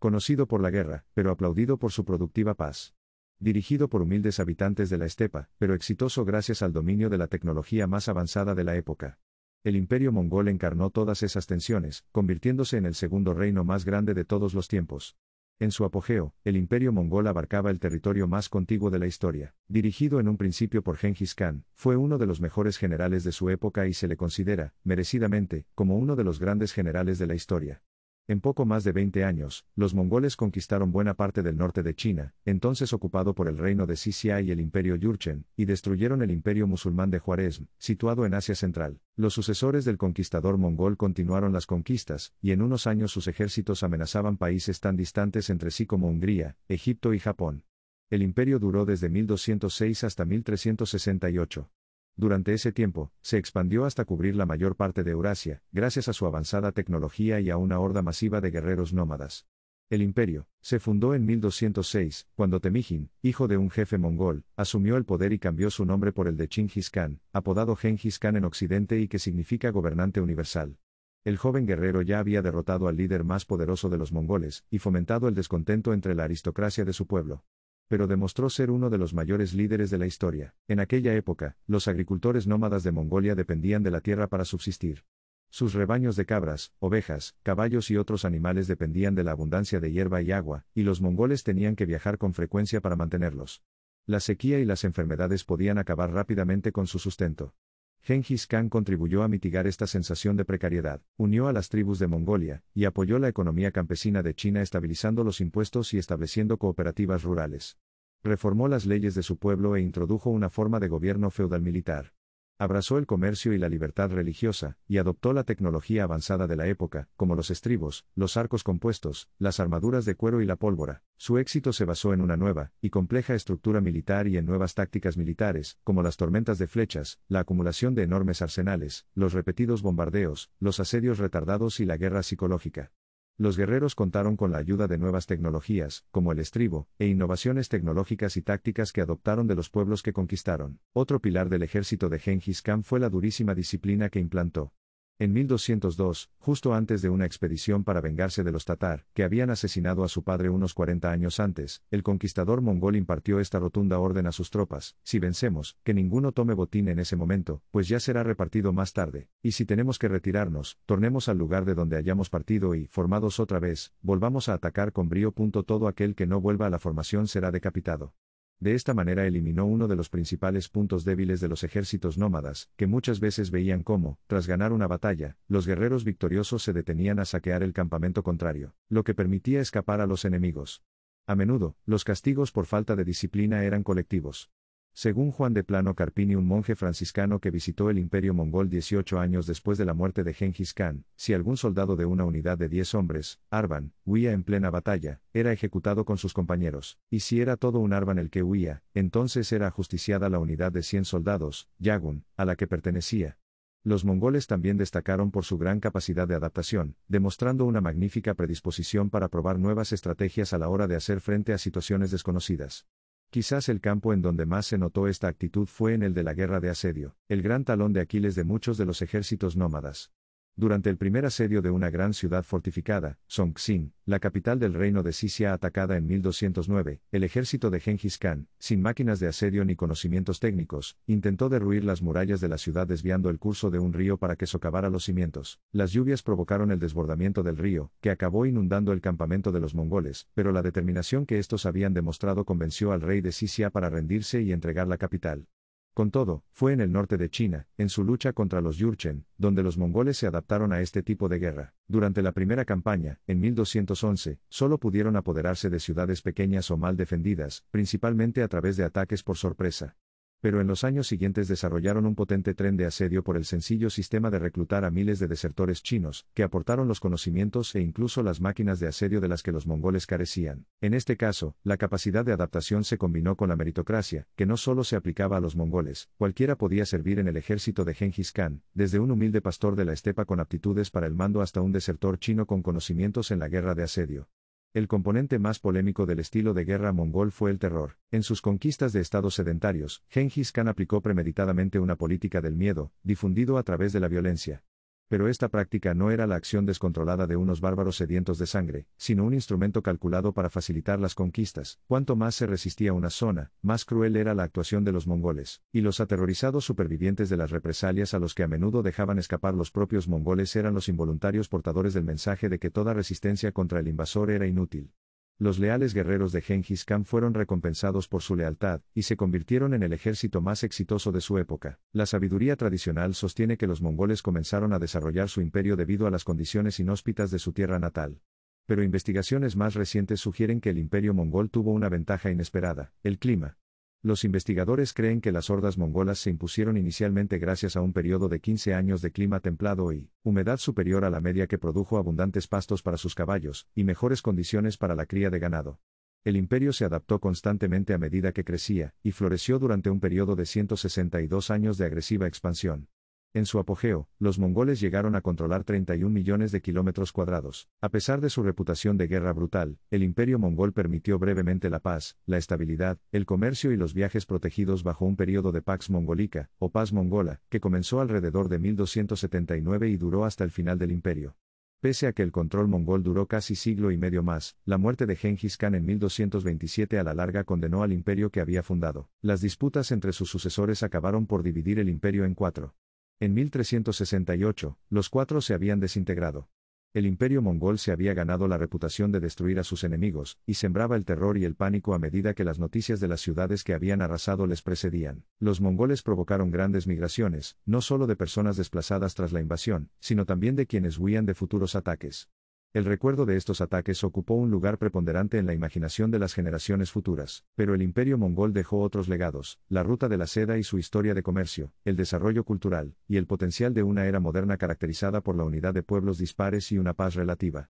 Conocido por la guerra, pero aplaudido por su productiva paz. Dirigido por humildes habitantes de la estepa, pero exitoso gracias al dominio de la tecnología más avanzada de la época. El imperio mongol encarnó todas esas tensiones, convirtiéndose en el segundo reino más grande de todos los tiempos. En su apogeo, el imperio mongol abarcaba el territorio más contiguo de la historia. Dirigido en un principio por Gengis Khan, fue uno de los mejores generales de su época y se le considera, merecidamente, como uno de los grandes generales de la historia. En poco más de 20 años, los mongoles conquistaron buena parte del norte de China, entonces ocupado por el reino de Sisia y el imperio Jurchen, y destruyeron el imperio musulmán de Juarezm, situado en Asia Central. Los sucesores del conquistador mongol continuaron las conquistas, y en unos años sus ejércitos amenazaban países tan distantes entre sí como Hungría, Egipto y Japón. El imperio duró desde 1206 hasta 1368. Durante ese tiempo, se expandió hasta cubrir la mayor parte de Eurasia, gracias a su avanzada tecnología y a una horda masiva de guerreros nómadas. El imperio se fundó en 1206, cuando Temujin, hijo de un jefe mongol, asumió el poder y cambió su nombre por el de Chingis Khan, apodado Gengis Khan en Occidente y que significa gobernante universal. El joven guerrero ya había derrotado al líder más poderoso de los mongoles, y fomentado el descontento entre la aristocracia de su pueblo. Pero demostró ser uno de los mayores líderes de la historia. En aquella época, los agricultores nómadas de Mongolia dependían de la tierra para subsistir. Sus rebaños de cabras, ovejas, caballos y otros animales dependían de la abundancia de hierba y agua, y los mongoles tenían que viajar con frecuencia para mantenerlos. La sequía y las enfermedades podían acabar rápidamente con su sustento. Gengis Khan contribuyó a mitigar esta sensación de precariedad, unió a las tribus de Mongolia, y apoyó la economía campesina de China estabilizando los impuestos y estableciendo cooperativas rurales. Reformó las leyes de su pueblo e introdujo una forma de gobierno feudal militar. Abrazó el comercio y la libertad religiosa, y adoptó la tecnología avanzada de la época, como los estribos, los arcos compuestos, las armaduras de cuero y la pólvora. Su éxito se basó en una nueva y compleja estructura militar y en nuevas tácticas militares, como las tormentas de flechas, la acumulación de enormes arsenales, los repetidos bombardeos, los asedios retardados y la guerra psicológica. Los guerreros contaron con la ayuda de nuevas tecnologías, como el estribo, e innovaciones tecnológicas y tácticas que adoptaron de los pueblos que conquistaron. Otro pilar del ejército de Gengis Khan fue la durísima disciplina que implantó. En 1202, justo antes de una expedición para vengarse de los tatar, que habían asesinado a su padre unos 40 años antes, el conquistador mongol impartió esta rotunda orden a sus tropas: si vencemos, que ninguno tome botín en ese momento, pues ya será repartido más tarde, y si tenemos que retirarnos, tornemos al lugar de donde hayamos partido y, formados otra vez, volvamos a atacar con brío. Todo aquel que no vuelva a la formación será decapitado. De esta manera eliminó uno de los principales puntos débiles de los ejércitos nómadas, que muchas veces veían cómo, tras ganar una batalla, los guerreros victoriosos se detenían a saquear el campamento contrario, lo que permitía escapar a los enemigos. A menudo, los castigos por falta de disciplina eran colectivos. Según Juan de Plano Carpini, un monje franciscano que visitó el imperio mongol 18 años después de la muerte de Gengis Khan, si algún soldado de una unidad de 10 hombres, Arvan, huía en plena batalla, era ejecutado con sus compañeros, y si era todo un Arvan el que huía, entonces era ajusticiada la unidad de 100 soldados, Yagun, a la que pertenecía. Los mongoles también destacaron por su gran capacidad de adaptación, demostrando una magnífica predisposición para probar nuevas estrategias a la hora de hacer frente a situaciones desconocidas. Quizás el campo en donde más se notó esta actitud fue en el de la guerra de asedio, el gran talón de Aquiles de muchos de los ejércitos nómadas. Durante el primer asedio de una gran ciudad fortificada, Songtsin, la capital del reino de Sisia atacada en 1209, el ejército de Gengis Khan, sin máquinas de asedio ni conocimientos técnicos, intentó derruir las murallas de la ciudad desviando el curso de un río para que socavara los cimientos. Las lluvias provocaron el desbordamiento del río, que acabó inundando el campamento de los mongoles, pero la determinación que estos habían demostrado convenció al rey de Sisia para rendirse y entregar la capital. Con todo, fue en el norte de China, en su lucha contra los Jurchen, donde los mongoles se adaptaron a este tipo de guerra. Durante la primera campaña, en 1211, solo pudieron apoderarse de ciudades pequeñas o mal defendidas, principalmente a través de ataques por sorpresa. Pero en los años siguientes desarrollaron un potente tren de asedio por el sencillo sistema de reclutar a miles de desertores chinos, que aportaron los conocimientos e incluso las máquinas de asedio de las que los mongoles carecían. En este caso, la capacidad de adaptación se combinó con la meritocracia, que no solo se aplicaba a los mongoles, cualquiera podía servir en el ejército de Gengis Khan, desde un humilde pastor de la estepa con aptitudes para el mando hasta un desertor chino con conocimientos en la guerra de asedio. El componente más polémico del estilo de guerra mongol fue el terror. En sus conquistas de estados sedentarios, Gengis Khan aplicó premeditadamente una política del miedo, difundido a través de la violencia. Pero esta práctica no era la acción descontrolada de unos bárbaros sedientos de sangre, sino un instrumento calculado para facilitar las conquistas. Cuanto más se resistía una zona, más cruel era la actuación de los mongoles, y los aterrorizados supervivientes de las represalias a los que a menudo dejaban escapar los propios mongoles eran los involuntarios portadores del mensaje de que toda resistencia contra el invasor era inútil. Los leales guerreros de Gengis Khan fueron recompensados por su lealtad, y se convirtieron en el ejército más exitoso de su época. La sabiduría tradicional sostiene que los mongoles comenzaron a desarrollar su imperio debido a las condiciones inhóspitas de su tierra natal. Pero investigaciones más recientes sugieren que el imperio mongol tuvo una ventaja inesperada: el clima. Los investigadores creen que las hordas mongolas se impusieron inicialmente gracias a un periodo de 15 años de clima templado y humedad superior a la media que produjo abundantes pastos para sus caballos, y mejores condiciones para la cría de ganado. El imperio se adaptó constantemente a medida que crecía, y floreció durante un periodo de 162 años de agresiva expansión. En su apogeo, los mongoles llegaron a controlar 31 millones de kilómetros cuadrados. A pesar de su reputación de guerra brutal, el imperio mongol permitió brevemente la paz, la estabilidad, el comercio y los viajes protegidos bajo un periodo de Pax Mongolica, o paz mongola, que comenzó alrededor de 1279 y duró hasta el final del imperio. Pese a que el control mongol duró casi siglo y medio más, la muerte de Gengis Khan en 1227 a la larga condenó al imperio que había fundado. Las disputas entre sus sucesores acabaron por dividir el imperio en cuatro. En 1368, los cuatro se habían desintegrado. El imperio mongol se había ganado la reputación de destruir a sus enemigos, y sembraba el terror y el pánico a medida que las noticias de las ciudades que habían arrasado les precedían. Los mongoles provocaron grandes migraciones, no solo de personas desplazadas tras la invasión, sino también de quienes huían de futuros ataques. El recuerdo de estos ataques ocupó un lugar preponderante en la imaginación de las generaciones futuras, pero el imperio mongol dejó otros legados: la ruta de la seda y su historia de comercio, el desarrollo cultural, y el potencial de una era moderna caracterizada por la unidad de pueblos dispares y una paz relativa.